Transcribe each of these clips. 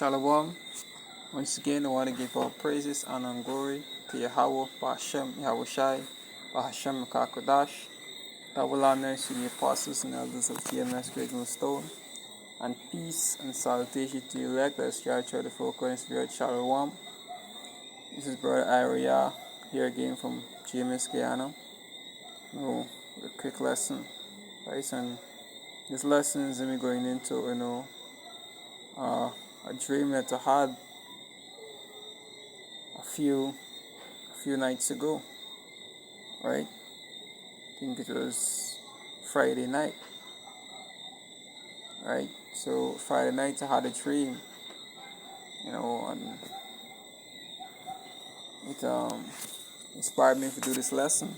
Shalom. Once again, I want to give all praises and glory to Yahweh, Bahashem, Yahushai, Bahashem, Makakodash. Double honors to the apostles and elders of TMS Great Stone, and peace and salutation to the elect that is charged to the full accordance to the Shalom. This is Brother Iriah here again from GMS Guyana. A quick lesson, right? And this lesson is me going into, a dream that I had a few nights ago, right? I think it was Friday night, right? So Friday night I had a dream, and it inspired me to do this lesson,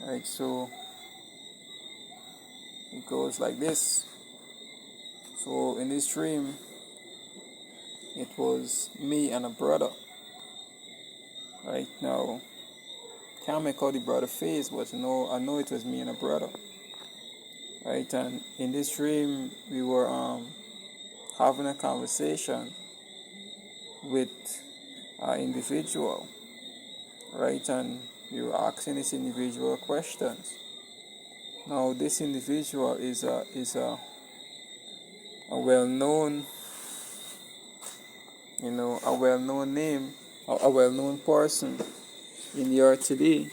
right? So it goes like this. So in this dream, it was me and a brother. Right now, can't make out the brother face, but I know it was me and a brother. Right, and in this dream, we were having a conversation with an individual. Right, and we were asking this individual questions. Now, this individual is a well-known, a well-known name, a well-known person in the earth today,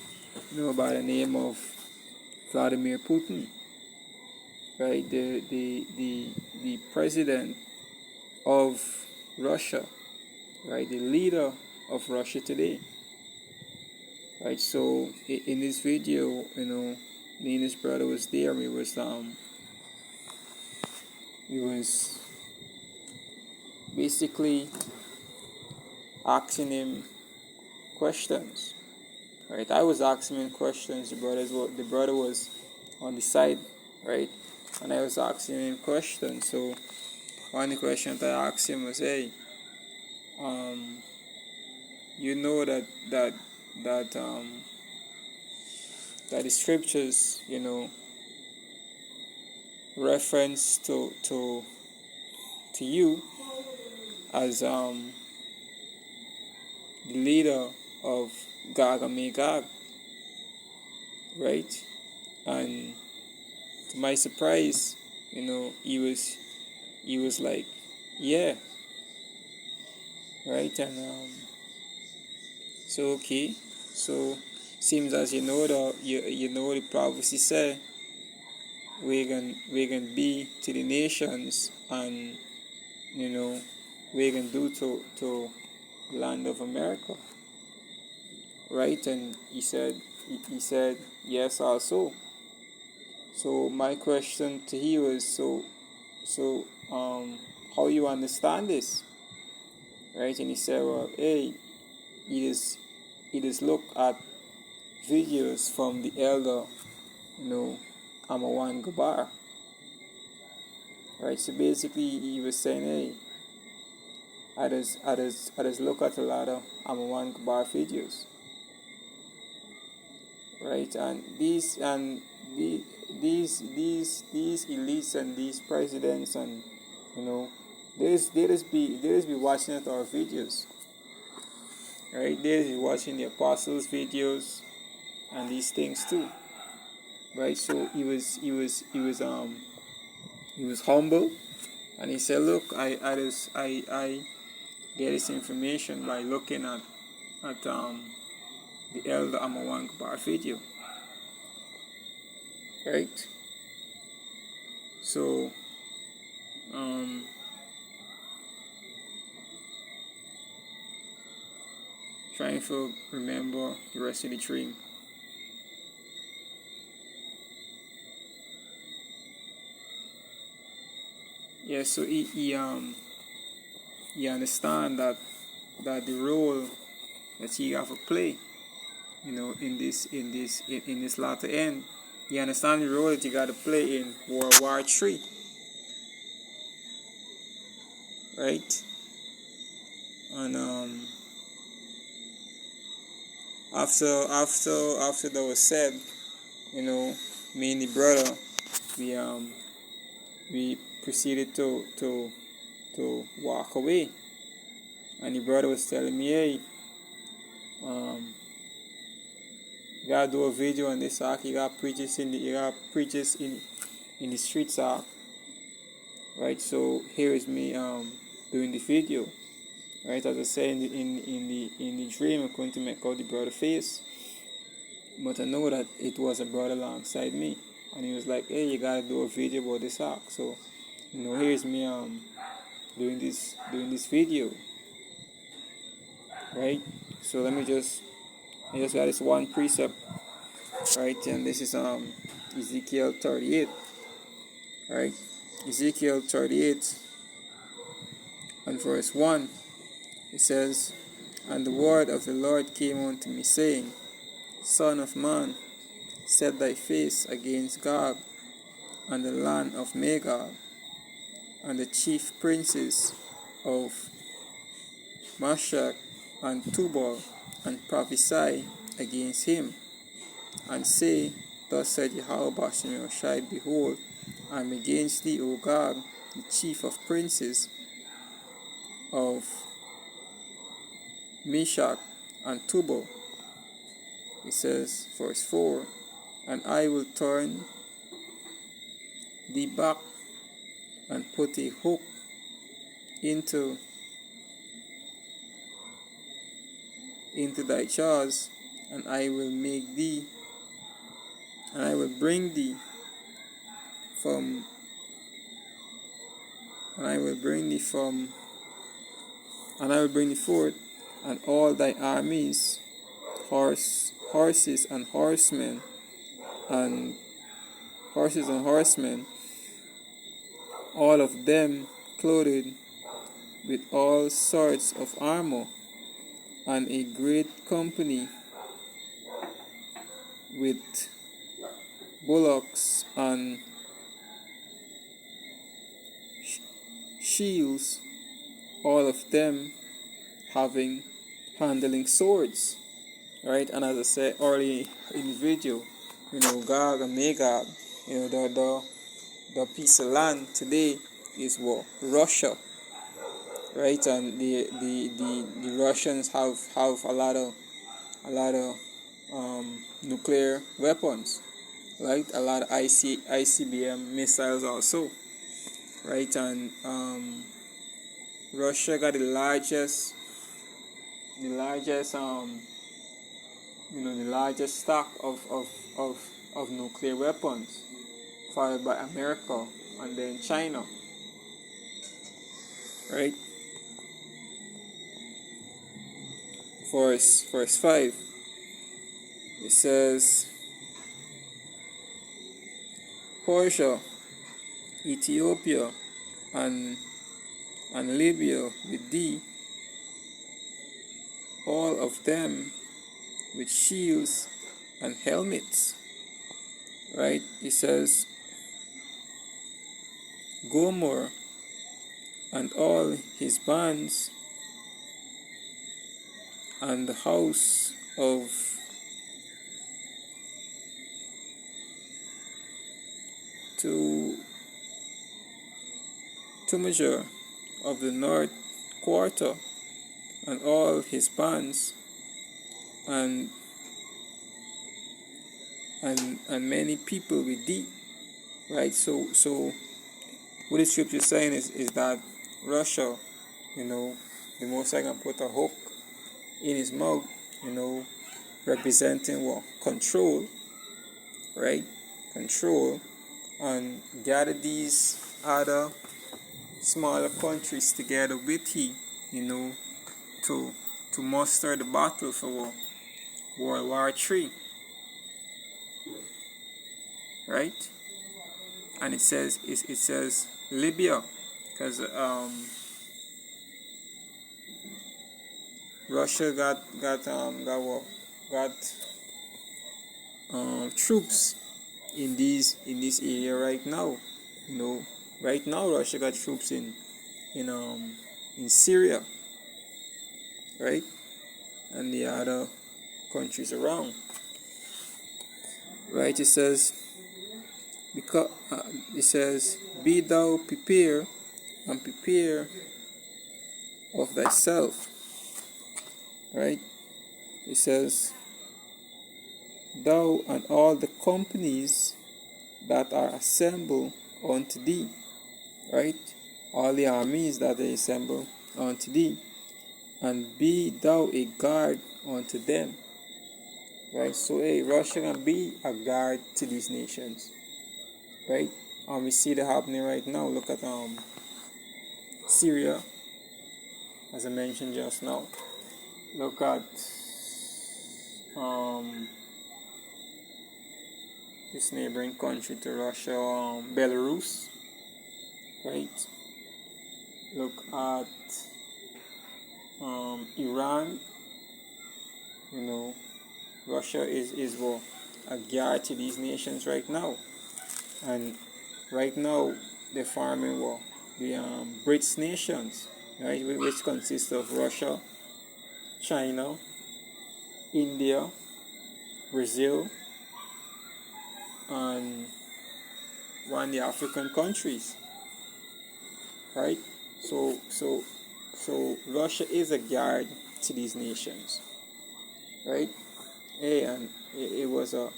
by the name of Vladimir Putin, right? The president of Russia, right? The leader of Russia today, right? So in this video, me and his brother was there. We was basically asking him questions. Right, I was asking him questions. The brother was on the side, right, and I was asking him questions. So one of the questions I asked him was, "Hey, you know that the scriptures, reference to you as the leader of Gog and Magog, right?" And to my surprise, he was like, "Yeah," right? And so okay, so seems as you know the prophecy said we're gonna be to the nations, and we're gonna do to the land of America, right? And he said yes also. So my question to him was, so how you understand this, right? And he said, well, hey, he just look at videos from the elder, Amawan Gabar, right? So basically he was saying, hey, I just look at a lot of Amawan Gabar videos, right? And these elites and these presidents, and they just be watching at our videos, right? They just be watching the apostles' videos and these things too, right? So he was humble, and he said, look, I get this information by looking at the elder Amawan Gabar video, right? So trying to remember the rest of the dream. Yeah, so he understand that the role that he have to play, in this latter end. He understand the role that he got to play in World War III, right? And after that was said, me and the brother, we proceeded to walk away. And the brother was telling me, hey, you gotta do a video on this ark. You gotta preach this in the streets ark, right? So here is me doing the video, right? As I said in the dream, I couldn't make out the brother face, but I know that it was a brother alongside me, and he was like, hey, you gotta do a video about this ark. So here's me doing this video, right? So I just got this one precept, right? And this is Ezekiel 38, right? Ezekiel 38 and verse 1. It says, and the word of the Lord came unto me, saying, Son of man, set thy face against Gog and the land of Magog, and the chief princes of Meshech and Tubal, and prophesy against him, and say, Thus said Yahweh Bashem Yahushai, behold, I am against thee, O Gog, the chief of princes of Meshech and Tubal. It says, verse 4, and I will turn thee back and put a hook into thy jaws, and I will bring thee forth, and all thy armies, horses and horsemen, all of them clothed with all sorts of armor, and a great company with bullocks and shields, all of them handling swords, right? And as I said earlier in the video, Gog and Magog, the piece of land today is what? Russia, right? And the Russians have a lot of nuclear weapons, right? A lot of ICBM missiles also, right? And Russia got the largest stock of nuclear weapons, followed by America and then China, right? Verse 5, it says, Persia, Ethiopia, and Libya with thee, all of them with shields and helmets, right? It says, Gomer and all his bands, and the house of Tumajer of the north quarter, and all his bands, and many people with thee, right? So what the scripture is saying is that Russia, the Most High can put a hook in his mouth, representing what? Control, right? Control, and gather these other smaller countries together with him, to muster the battle for World War III, right? And it says Libya, because Russia got troops in this area right now. Right now Russia got troops in Syria, right, and the other countries around, right? It says, be thou prepared and prepare of thyself. Right? It says, thou and all the companies that are assembled unto thee. Right? All the armies that are assembled unto thee, and be thou a guard unto them. Right? So Russia can be a guard to these nations. Right? We see that happening right now. Look at Syria, as I mentioned just now. Look at this neighboring country to Russia, Belarus. Right? Look at Iran. Russia is a guard to these nations right now, and right now they're farming the BRICS nations, right, which consists of Russia, China, India, Brazil, and one of the African countries, right? So Russia is a guard to these nations, right? And it was a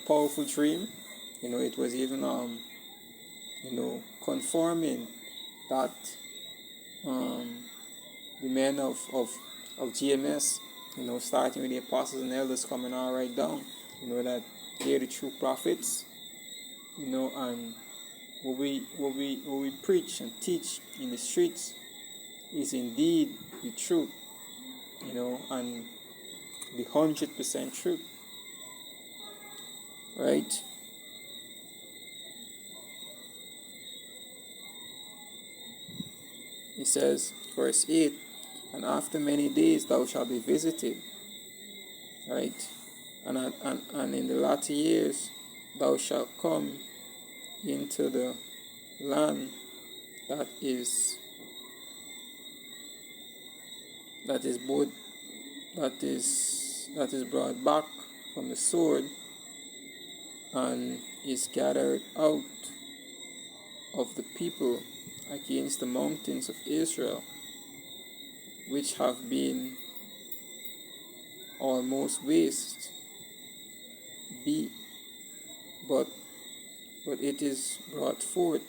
powerful dream. It was even conforming that the men of GMS, starting with the apostles and elders coming all right down, that they're the true prophets, and what we preach and teach in the streets is indeed the truth, and the 100% truth, right? It says, verse 8, and after many days thou shalt be visited, right? And in the latter years thou shalt come into the land that is brought back from the sword, and is gathered out of the people against the mountains of Israel, which have been almost waste, but it is brought forth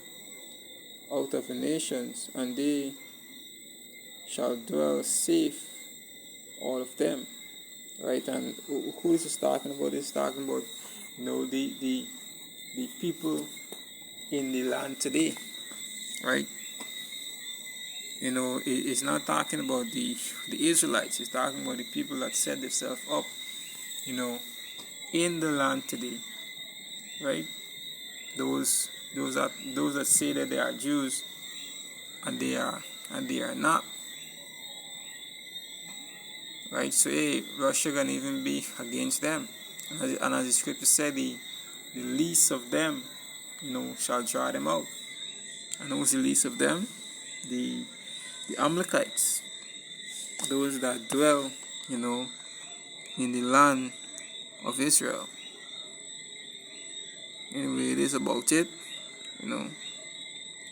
out of the nations, and they shall dwell safe, all of them. Right? And who is this talking about? It's talking about the people in the land today, right? It's not talking about the Israelites. It's talking about the people that set themselves up, in the land today, right? Those that say that they are Jews, and they are not, right? So Russia can even be against them, and as the scripture said, the least of them, shall draw them out. And who's the least of them? The Amalekites, those that dwell, in the land of Israel. Anyway, it is about it.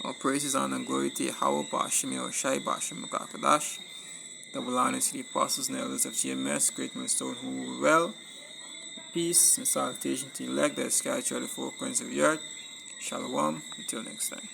All praises, honor, and glory to Yahweh, Bashim, Yahushai, Bashim, Makakadash. Double honor to the apostles and elders of GMS, great millstone who rule well. Peace and salutation to the elect that is scattered throughout the four corners of the earth. Shalom. Until next time.